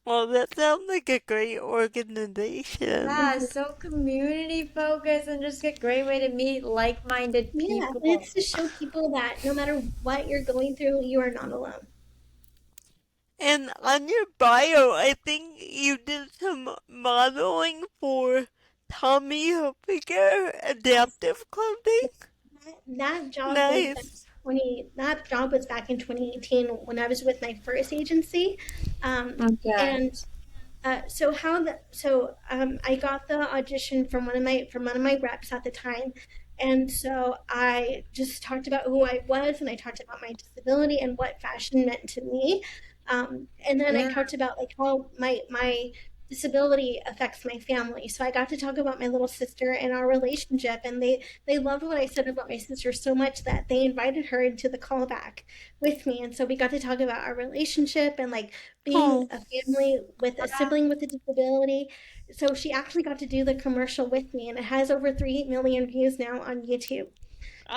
S2: Well, that sounds like a great organization.
S1: Yeah, so community focused and just a great way to meet like-minded
S3: yeah, and
S1: people.
S3: it's to show people that no matter what you're going through, you are not alone.
S2: And on your bio, I think you did some modeling for Tommy Hilfiger
S3: Yes,
S2: adaptive clothing.
S3: that job was back
S2: Nice.
S3: in 20. That job was back in 2018 when I was with my first agency,
S1: Okay.
S3: and I got the audition from one of my reps at the time, and so I just talked about who I was, and I talked about my disability and what fashion meant to me, and then I
S1: Yeah.
S3: talked about like how my disability affects my family. So I got to talk about my little sister and our relationship, and they loved what I said about my sister so much that they invited her into the callback with me, and so we got to talk about our relationship and like being
S2: Oh,
S3: a family with a sibling with a disability. So she actually got to do the commercial with me, and it has over 3 million views now on YouTube.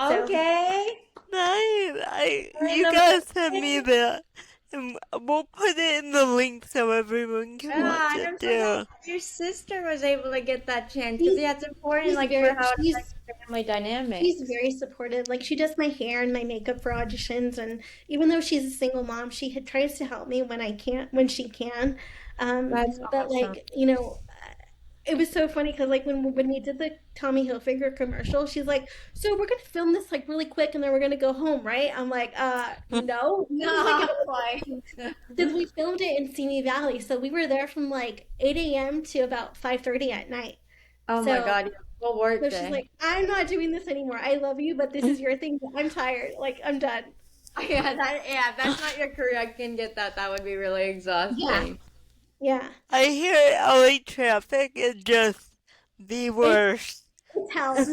S3: So
S1: Okay.
S2: nice. You
S1: Random.
S2: gotta send me that. And we'll put it in the link so everyone can watch
S1: Yeah, and
S2: it
S1: I'm so
S2: too.
S1: happy your sister was able to get that chance because yeah, it's important
S3: she's
S1: like for
S3: very
S1: how it
S3: she's
S1: affects family dynamics.
S3: she's very supportive. Like she does my hair and my makeup for auditions, and even though she's a single mom, tries to help me when she can.
S1: That's
S3: But
S1: awesome.
S3: like it was so funny because like when we did the Tommy Hilfiger commercial, she's like, "So we're gonna film this like really quick, and then we're gonna go home, right?" I'm like, no." It was like
S1: No, why?
S3: because we filmed it in Simi Valley, so we were there from like 8 a.m. to about 5:30 at night.
S1: Oh my
S3: So
S1: God, yeah, full work
S3: so she's
S1: day.
S3: like, I'm not doing this anymore. I love you, but this is your thing. I'm tired. Like, I'm done.
S1: Yeah, if that's not your career, I can get that. That would be really
S3: Yeah.
S1: exhausting.
S3: Yeah.
S2: I hear LA traffic is just the
S3: It,
S2: worst.
S3: it's hell.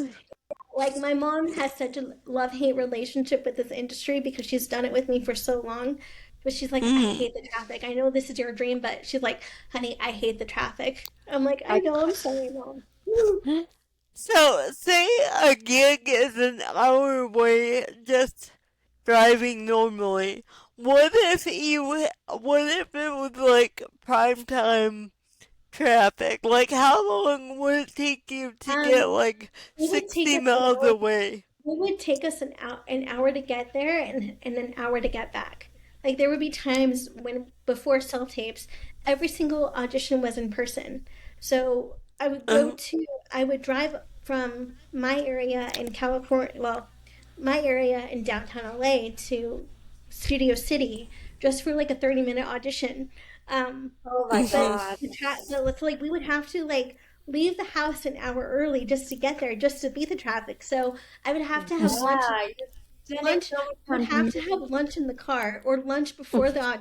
S3: Like, my mom has such a love hate relationship with this industry because she's done it with me for so long. But she's like, I
S2: Mm.
S3: hate the traffic. I know this is your dream, but she's like, honey, I hate the traffic. I'm like, I
S1: I,
S3: know, I'm sorry, mom.
S2: So, say a gig is an hour away just driving normally. What if it was like prime time traffic? Like, how long would it take you to get
S3: Um,
S2: like
S3: it would take
S2: 60
S3: us an
S2: miles
S3: hour.
S2: away?
S3: It would take us an hour to get there and an hour to get back. Like there would be times when before self tapes, every single audition was in person. So
S2: Uh,
S3: I would drive from my area in California, well, my area in downtown LA to Studio City just for like a 30-minute audition.
S1: Oh my
S3: But
S1: God.
S3: it's like we would have to like leave the house an hour early just to get there, just to beat the traffic. So I would have to have lunch.
S1: Yeah, you're spending
S3: Lunch
S1: so much
S3: would
S1: time
S3: have to have
S1: commuting.
S3: lunch in the car or lunch before the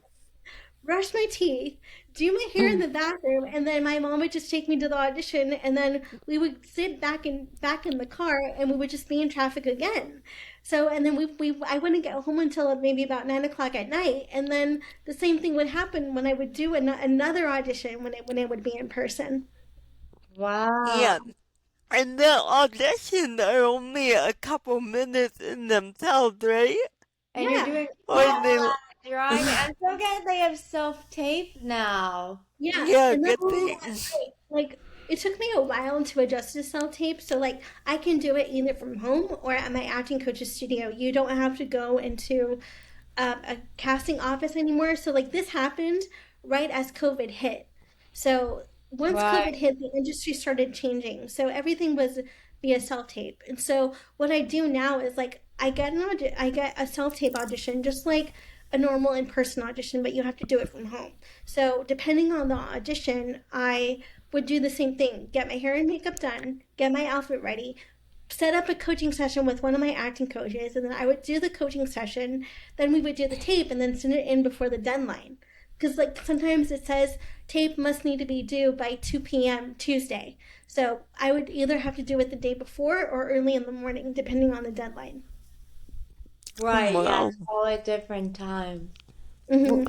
S3: brush my teeth, do my hair in the bathroom, and then my mom would just take me to the audition, and then we would sit back in the car, and we would just be in traffic again. So, and then we I wouldn't get home until maybe about 9 o'clock at night, and then the same thing would happen when I would do another audition when it would be in person.
S1: Wow.
S2: Yeah, and the auditions are only a couple minutes in themselves, right?
S1: And you're
S3: Yeah,
S1: doing
S2: Or
S1: all
S2: they,
S1: that driving. I'm so glad they have self-tape now.
S3: yeah,
S2: yeah,
S3: and that's
S2: good thing.
S3: great. Like it took me a while to adjust to self tape, so like I can do it either from home or at my acting coach's studio. You don't have to go into a casting office anymore. So like this happened right as COVID hit. So once
S1: Right.
S3: COVID hit, the industry started changing. So everything was via self tape. And so what I do now is like I get a self tape audition just like a normal in person audition, but you have to do it from home. So depending on the audition, I would do the same thing: get my hair and makeup done, get my outfit ready, set up a coaching session with one of my acting coaches, and then I would do the coaching session. Then we would do the tape and then send it in before the deadline. Because like sometimes it says tape must need to be due by 2 p.m. Tuesday. So I would either have to do it the day before or early in the morning, depending on the deadline.
S1: Right. Yeah,
S2: Wow.
S1: it's all at different times.
S3: Hmm.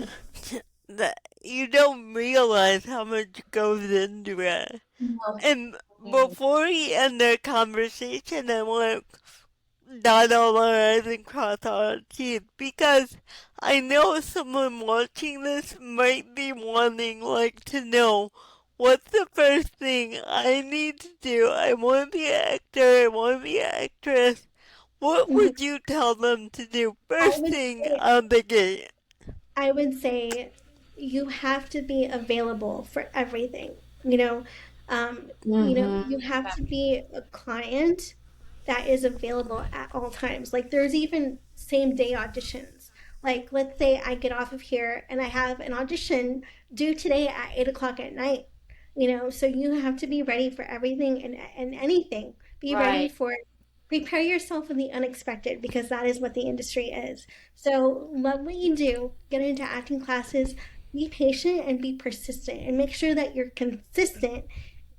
S2: That you don't realize how much goes into it.
S1: No.
S2: And before we end our conversation, I want to dot all our I's and cross our T's because I know someone watching this might be wanting, like, to know what's the first thing I need to do. I want to be an actor, I want to be an actress. What would you tell them to do
S3: I
S2: first
S3: would
S2: thing
S3: say
S2: on the gate?
S3: I would say you have to be available for everything.
S1: Mm-hmm.
S3: You have to be a client that is available at all times. Like there's even same day auditions. Like let's say I get off of here and I have an audition due today at 8 o'clock at night. So you have to be ready for everything and anything. Be ready
S1: Right.
S3: for prepare yourself for the unexpected because that is what the industry is. So love what you do, get into acting classes, be patient and be persistent and make sure that you're consistent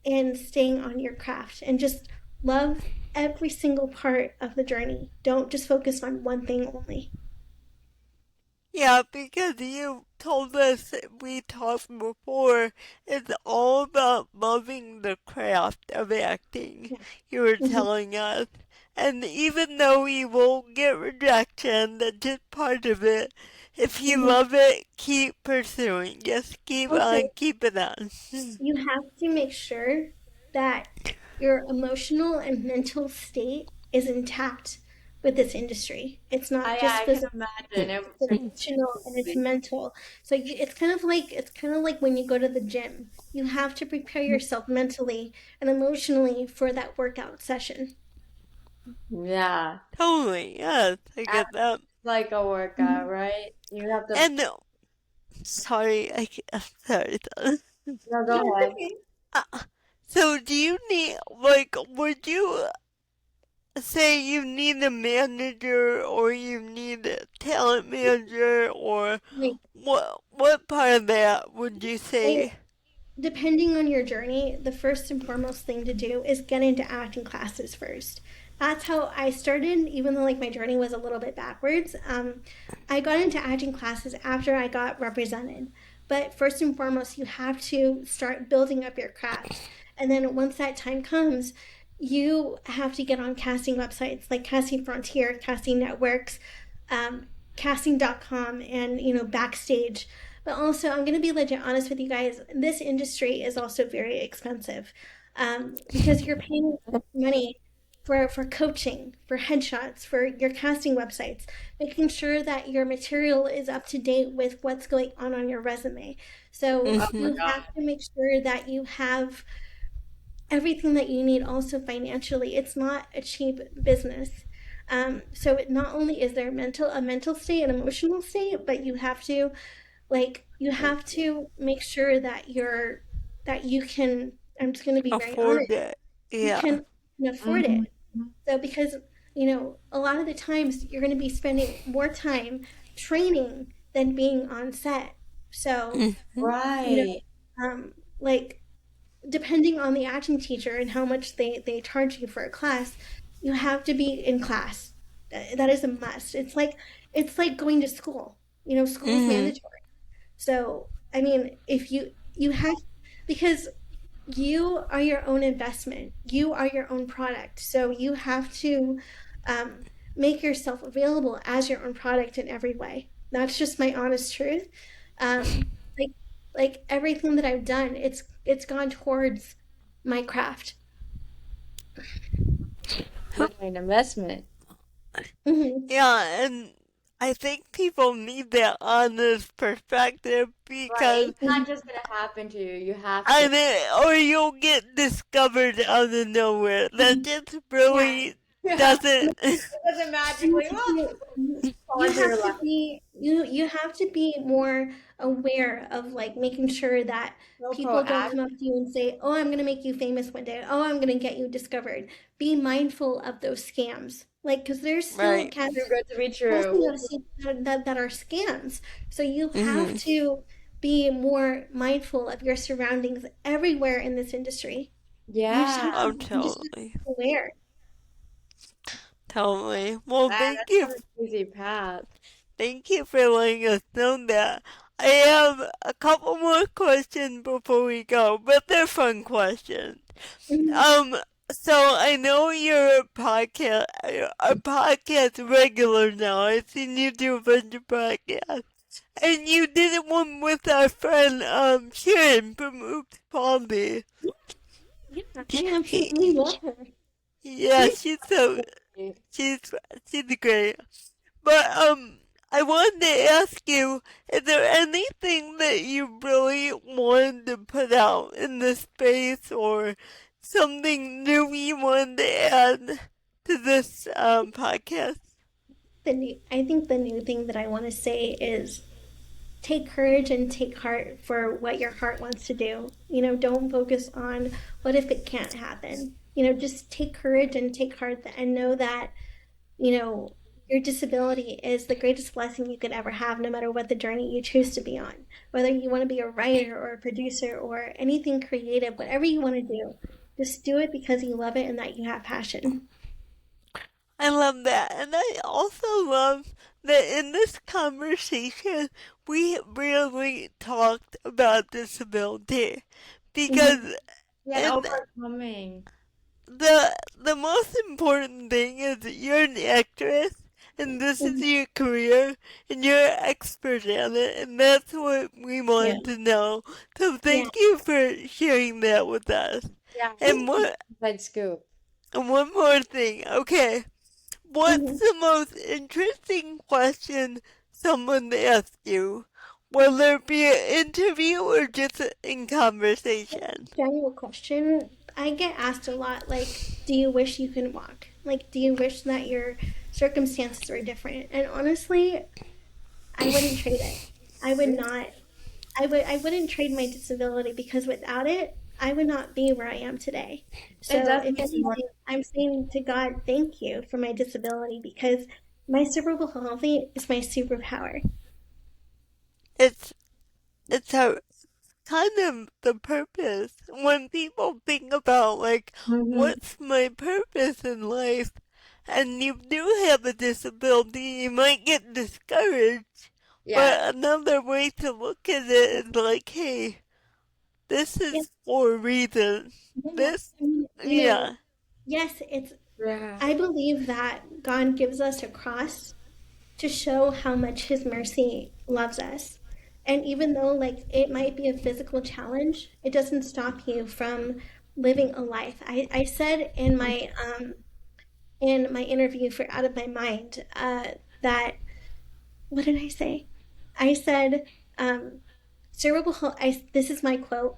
S3: in staying on your craft and just love every single part of the journey. Don't just focus on one thing only.
S2: Yeah, because you told us we talked before, it's all about loving the craft of acting.
S3: Yeah.
S2: You were
S3: Mhm.
S2: telling us. And even though you will get rejection, that's just part of it. If you
S3: Mhm.
S2: love it, keep pursuing. Just keep on
S3: Also,
S2: keeping on.
S3: you have to make sure that your emotional and mental state is intact with this industry. It's not
S1: Yeah,
S3: just
S1: I can
S3: physical,
S1: imagine it
S3: it's
S1: would
S3: emotional and it's mental. So it's kind of like when you go to the gym. You have to prepare yourself mentally and emotionally for that workout session.
S1: yeah.
S2: Totally, yes, I
S1: Acts
S2: get that.
S1: like a workout,
S3: Mhm.
S1: right? You have to
S2: And sorry, I'm sorry.
S1: no
S3: No,
S1: go
S3: it's
S1: ahead.
S3: okay.
S2: Uh, so do you need, like, would you say you need a manager or you need a talent manager or
S3: Like,
S2: what part of that would you
S3: I,
S2: say?
S3: depending on your journey, the first and foremost thing to do is get into acting classes first. That's how I started, even though like my journey was a little bit backwards. I got into acting classes after I got represented. But first and foremost, you have to start building up your craft. And then once that time comes, you have to get on casting websites like Casting Frontier, Casting Networks, um, casting.com, and Backstage. But also, I'm going to be legit honest with you guys. This industry is also very expensive because you're paying money for coaching, for headshots, for your casting websites, making sure that your material is up to date with what's going on your resume. So
S1: Oh my
S2: Mm-hmm.
S3: you
S1: God.
S3: have to make sure that you have everything that you need also financially. It's not a cheap business. So it not only is there a mental state, an emotional state, but you have to make sure that you can, I'm just going to be very honest,
S2: Afford it.
S3: you
S2: Yeah.
S3: can afford
S1: Mm-hmm.
S3: it. So because, a lot of the times you're going to be spending more time training than being on set. So,
S2: Mm-hmm.
S3: you
S1: Right.
S3: know, like depending on the acting teacher and how much they charge you for a class, you have to be in class. That is a must. It's like going to school. School's
S2: Mm-hmm.
S3: mandatory. So, I mean, if you have, because you are your own investment. You are your own product. So you have to um, make yourself available as your own product in every way. That's just my honest truth. Like everything that I've done, it's gone towards my craft.
S1: Definitely an investment.
S3: Hmm.
S2: Yeah, and I think people need that honest perspective
S1: Right.
S2: because
S1: It's not just gonna happen to you. You have
S2: I
S1: to.
S2: mean, or you'll get discovered out of nowhere. That just
S3: Yeah.
S2: really
S1: Yeah.
S2: doesn't.
S1: It doesn't
S3: You
S1: magically
S3: have to
S1: fall
S3: you
S1: into
S3: have
S1: your
S3: to
S1: life.
S3: be you have to be more aware of like making sure that
S1: So
S3: people don't
S1: proactive.
S3: come up to you and say, "Oh, I'm going to make you famous one day. Oh, I'm going to get you discovered." Be mindful of those scams. Like cuz there's still
S2: Right.
S1: Too
S3: cats
S1: good to be
S3: posting
S1: true.
S3: on that are scams. So you have
S2: Mm-hmm.
S3: to be more mindful of your surroundings everywhere in this industry.
S1: Yeah.
S2: Oh,
S3: You just have to
S2: totally.
S3: be aware.
S2: Totally. Well,
S1: Man,
S2: thank
S1: that's
S2: you.
S1: not an easy path.
S2: Thank you for letting us know that. I have a couple more questions before we go, but they're fun questions.
S3: Mhm.
S2: Um, so I know you're a podcast regular now. I've seen you do a bunch of podcasts. And you did one with our friend, Sharon from Oops Palsy.
S3: Yeah, I absolutely love her.
S2: Yeah, she's, she's great. But, I wanted to ask you, is there anything that you really wanted to put out in the space or something new you wanted to add to this, podcast?
S3: I think the new thing that I want to say is take courage and take heart for what your heart wants to do. Don't focus on what if it can't happen. Just take courage and take heart and know that, you know, your disability is the greatest blessing you could ever have, no matter what the journey you choose to be on. Whether you want to be a writer or a producer or anything creative, whatever you want to do, just do it because you love it and that you have passion.
S2: I love that. And I also love that in this conversation, we really talked about disability
S3: Mhm.
S2: because
S1: Yeah, and
S2: in
S1: overcoming.
S2: the most important thing is that you're an actress and this is
S3: Mhm.
S2: your career and you're an expert at it and that's what we
S3: Yeah.
S2: want to know. So
S3: Yeah.
S2: thank you for sharing that with us.
S1: Yeah,
S2: And
S1: it's
S2: what
S1: inside scoop.
S2: and one more thing, okay. What's
S3: Mhm.
S2: the most interesting question someone asks you? Whether it be an interview or just in conversation?
S3: General question. I get asked a lot, like, do you wish you could walk? Like, do you wish that your circumstances were different? And honestly, I wouldn't trade it. I would not. I wouldn't trade my disability because without it, I would not be where I am today.
S1: It
S3: So if
S1: definitely works.
S3: anything, I'm saying to God, thank you for my disability because my cerebral palsy is my superpower.
S2: It's it's a kind of the purpose. When people think about like
S1: Mm-hmm.
S2: what's my purpose in life and you do have a disability, you might get discouraged.
S1: Yeah.
S2: But another way to look at it is like, hey, this
S3: Yeah,
S2: is for a reason.
S3: yeah.
S2: This,
S3: I mean,
S2: yeah,
S3: yes, it's.
S1: Yeah.
S3: I believe that God gives us a cross to show how much His mercy loves us. And even though, like, it might be a physical challenge, it doesn't stop you from living a life. I said in my interview for Out of My Mind that what did I say? I said this is my quote.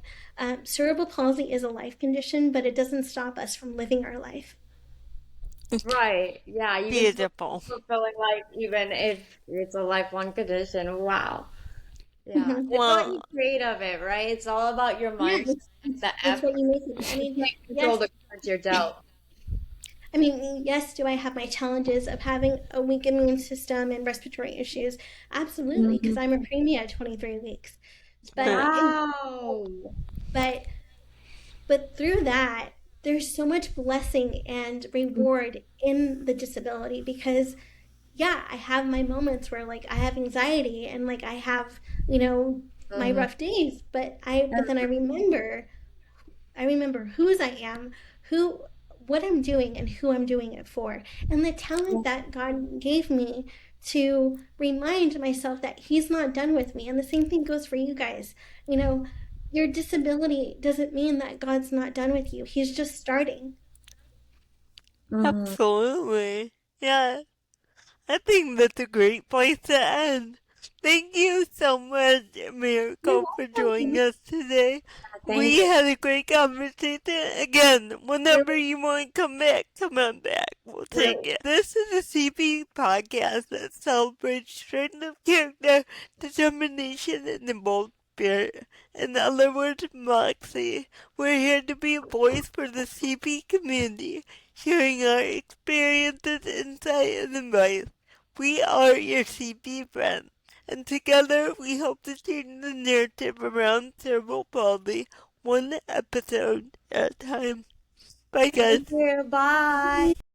S3: Cerebral palsy is a life condition, but it doesn't stop us from living our life.
S1: Right. Yeah, you can still
S2: Beautiful.
S1: fulfill it, like, even if it's a lifelong condition. Wow. Yeah.
S3: Mhm.
S1: It's what you
S2: Well,
S1: create of it, right? It's all about your
S3: Yeah,
S1: mindset, the
S3: it's what
S1: effort.
S3: you make it. I
S1: You
S3: mean,
S1: can't control
S3: yes,
S1: the cards you're dealt.
S3: I mean, yes, do I have my challenges of having a weak immune system and respiratory issues? Absolutely, because
S1: Mhm.
S3: I'm a preemie at 23 weeks. But
S1: Wow.
S3: but but through that, there's so much blessing and reward in the disability because yeah, I have my moments where like I have anxiety and like I have, my
S1: Mhm.
S3: rough days, but then I remember whose I am, who what I'm doing and who I'm doing it for. And the talent that God gave me to remind myself that he's not done with me. And the same thing goes for you guys. You know, your disability doesn't mean that God's not done with you. He's just starting.
S1: Mhm.
S2: absolutely. Yeah, I think that's a great place to end. Thank you so much,
S3: You're
S2: Miracle, for joining
S3: welcome.
S2: us today.
S1: Thank
S2: We
S1: you.
S2: had a great conversation. Again,
S3: You're
S2: whenever you want to come back, come on back. We'll take
S1: Great.
S2: it. This is a CP podcast that celebrates strength of character, determination, and a bold spirit. In other words, Moxie. We're here to be a voice for the CP community, sharing our experiences, insight, and advice. We are your CP friends, and together we hope to change the narrative around cerebral palsy one episode at a time. Bye, guys.
S1: Thank you. Bye.